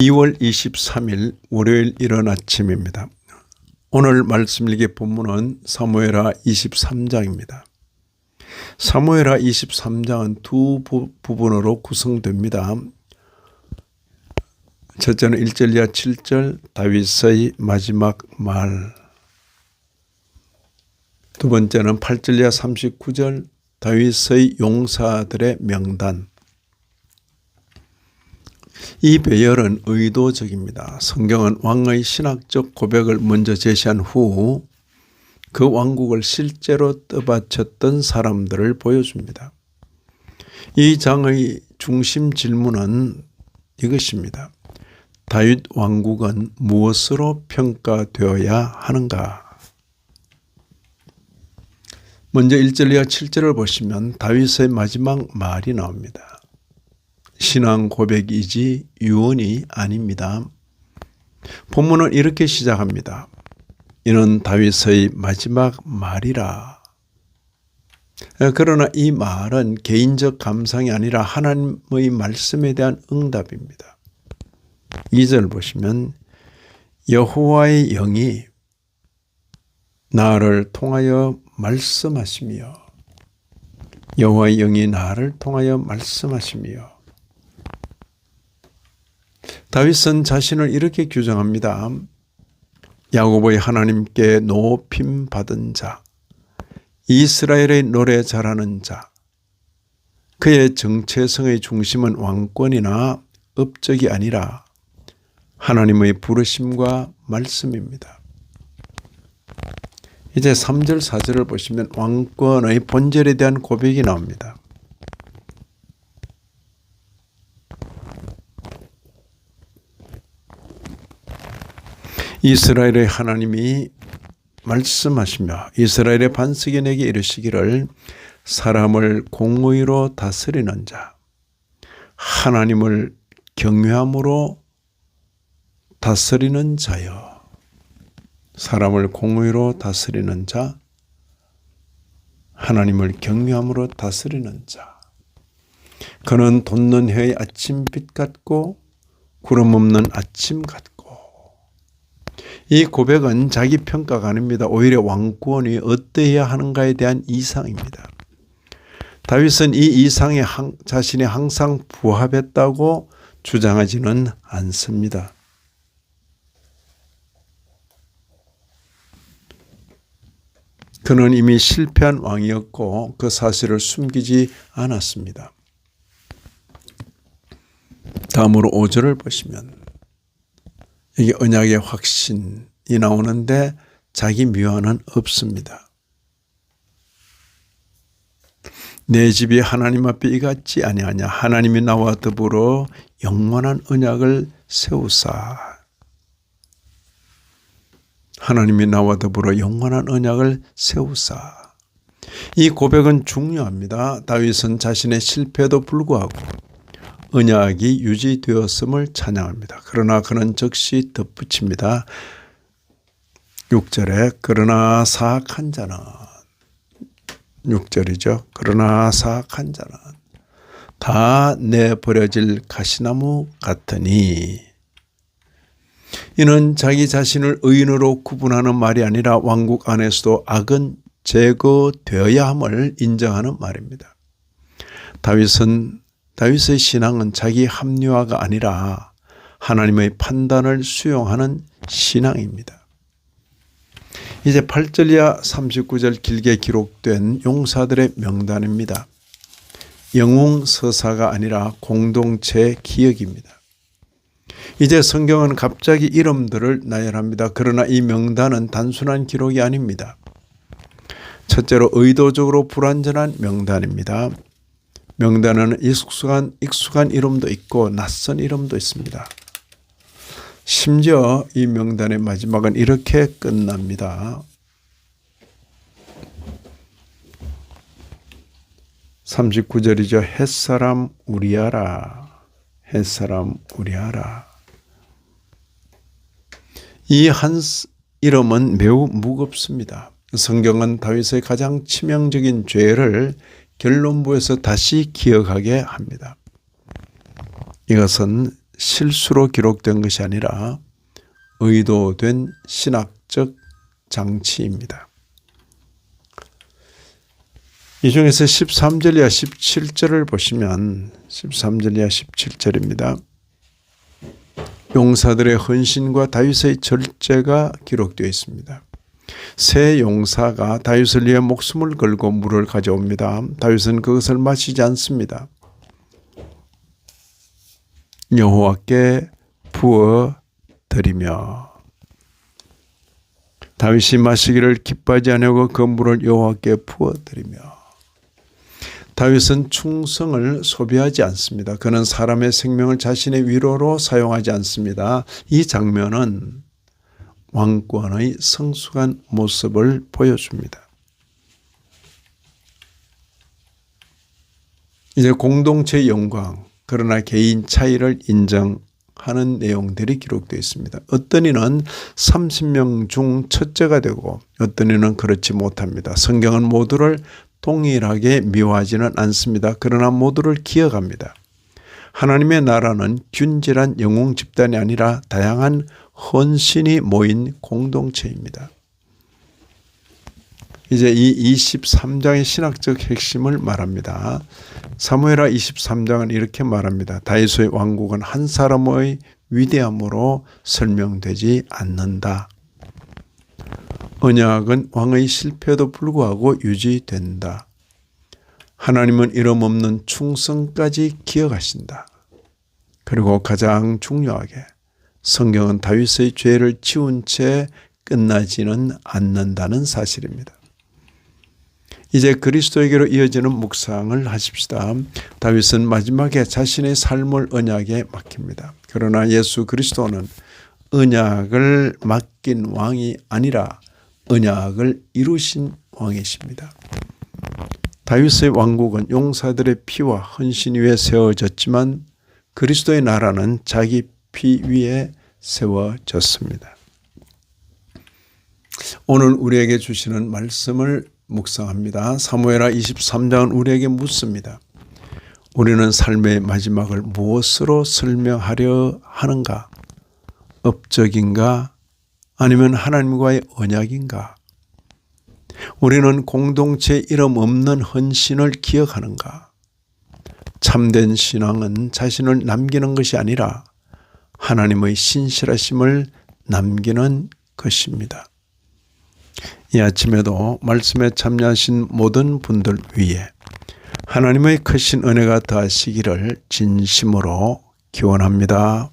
2월 23일 월요일 이른 아침입니다. 오늘 말씀 읽기 본문은 사무엘하 23장입니다. 사무엘하 23장은 두 부분으로 구성됩니다. 첫째는 1절 이하 7절 다윗의 마지막 말, 두 번째는 8절 이하 39절 다윗의 용사들의 명단. 이 배열은 의도적입니다. 성경은 왕의 신학적 고백을 먼저 제시한 후 그 왕국을 실제로 떠받쳤던 사람들을 보여줍니다. 이 장의 중심 질문은 이것입니다. 다윗 왕국은 무엇으로 평가되어야 하는가? 먼저 1절 이하 7절을 보시면 다윗의 마지막 말이 나옵니다. 신앙 고백이지 유언이 아닙니다. 본문은 이렇게 시작합니다. 이는 다윗의 마지막 말이라. 그러나 이 말은 개인적 감상이 아니라 하나님의 말씀에 대한 응답입니다. 2절 보시면 여호와의 영이 나를 통하여 말씀하시며, 여호와의 영이 나를 통하여 말씀하시며. 다윗은 자신을 이렇게 규정합니다. 야곱의 하나님께 높임 받은 자, 이스라엘의 노래 잘하는 자. 그의 정체성의 중심은 왕권이나 업적이 아니라 하나님의 부르심과 말씀입니다. 이제 3절 4절을 보시면 왕권의 본질에 대한 고백이 나옵니다. 이스라엘의 하나님이 말씀하시며 이스라엘의 반석이 내게 이르시기를 사람을 공의로 다스리는 자, 하나님을 경외함으로 다스리는 자여. 사람을 공의로 다스리는 자, 하나님을 경외함으로 다스리는 자. 그는 돋는 해의 아침빛 같고 구름 없는 아침 같고. 이 고백은 자기 평가가 아닙니다. 오히려 왕권이 어떠해야 하는가에 대한 이상입니다. 다윗은 이 이상에 자신이 항상 부합했다고 주장하지는 않습니다. 그는 이미 실패한 왕이었고 그 사실을 숨기지 않았습니다. 다음으로 5절을 보시면 이게 언약의 확신이 나오는데 자기 미화는 없습니다. 내 집이 하나님 앞에 이같지 아니하냐. 하나님이 나와 더불어 영원한 언약을 세우사. 하나님이 나와 더불어 영원한 언약을 세우사. 이 고백은 중요합니다. 다윗은 자신의 실패에도 불구하고 언약이 유지되었음을 찬양합니다. 그러나 그는 즉시 덧붙입니다. 6절에 그러나 사악한 자는, 6절이죠. 그러나 사악한 자는 다 내버려질 가시나무 같으니. 이는 자기 자신을 의인으로 구분하는 말이 아니라 왕국 안에서도 악은 제거되어야 함을 인정하는 말입니다. 다윗의 신앙은 자기 합리화가 아니라 하나님의 판단을 수용하는 신앙입니다. 이제 8절 이하 39절 길게 기록된 용사들의 명단입니다. 영웅서사가 아니라 공동체 기억입니다. 이제 성경은 갑자기 이름들을 나열합니다. 그러나 이 명단은 단순한 기록이 아닙니다. 첫째로 의도적으로 불완전한 명단입니다. 명단에는 익숙한 이름도 있고 낯선 이름도 있습니다. 심지어 이 명단의 마지막은 이렇게 끝납니다. 39절이죠. 햇사람 우리아라. 햇사람 우리아라. 이 한 이름은 매우 무겁습니다. 성경은 다윗의 가장 치명적인 죄를 결론부에서 다시 기억하게 합니다. 이것은 실수로 기록된 것이 아니라 의도된 신학적 장치입니다. 이 중에서 13절 이하 17절을 보시면 13절 이하 17절입니다. 용사들의 헌신과 다윗의 절제가 기록되어 있습니다. 세 용사가 다윗을 위해 목숨을 걸고 물을 가져옵니다. 다윗은 그것을 마시지 않습니다. 여호와께 부어 드리며, 다윗이 마시기를 기뻐하지 아니하고 그 물을 여호와께 부어 드리며. 다윗은 충성을 소비하지 않습니다. 그는 사람의 생명을 자신의 위로로 사용하지 않습니다. 이 장면은 왕권의 성숙한 모습을 보여줍니다. 이제 공동체의 영광, 그러나 개인 차이를 인정하는 내용들이 기록되어 있습니다. 어떤 이는 30명 중 첫째가 되고 어떤 이는 그렇지 못합니다. 성경은 모두를 동일하게 미워하지는 않습니다. 그러나 모두를 기억합니다. 하나님의 나라는 균질한 영웅 집단이 아니라 다양한 헌신이 모인 공동체입니다. 이제 이 23장의 신학적 핵심을 말합니다. 사무엘하 23장은 이렇게 말합니다. 다윗의 왕국은 한 사람의 위대함으로 설명되지 않는다. 언약은 왕의 실패에도 불구하고 유지된다. 하나님은 이름 없는 충성까지 기억하신다. 그리고 가장 중요하게 성경은 다윗의 죄를 지운 채 끝나지는 않는다는 사실입니다. 이제 그리스도에게로 이어지는 묵상을 하십시다. 다윗은 마지막에 자신의 삶을 언약에 맡깁니다. 그러나 예수 그리스도는 언약을 맡긴 왕이 아니라 언약을 이루신 왕이십니다. 다윗의 왕국은 용사들의 피와 헌신 위에 세워졌지만 그리스도의 나라는 자기 피 위에 세워졌습니다. 오늘 우리에게 주시는 말씀을 묵상합니다. 사무엘하 23장은 우리에게 묻습니다. 우리는 삶의 마지막을 무엇으로 설명하려 하는가? 업적인가? 아니면 하나님과의 언약인가? 우리는 공동체 이름 없는 헌신을 기억하는가? 참된 신앙은 자신을 남기는 것이 아니라 하나님의 신실하심을 남기는 것입니다. 이 아침에도 말씀에 참여하신 모든 분들 위해 하나님의 크신 은혜가 더하시기를 진심으로 기원합니다.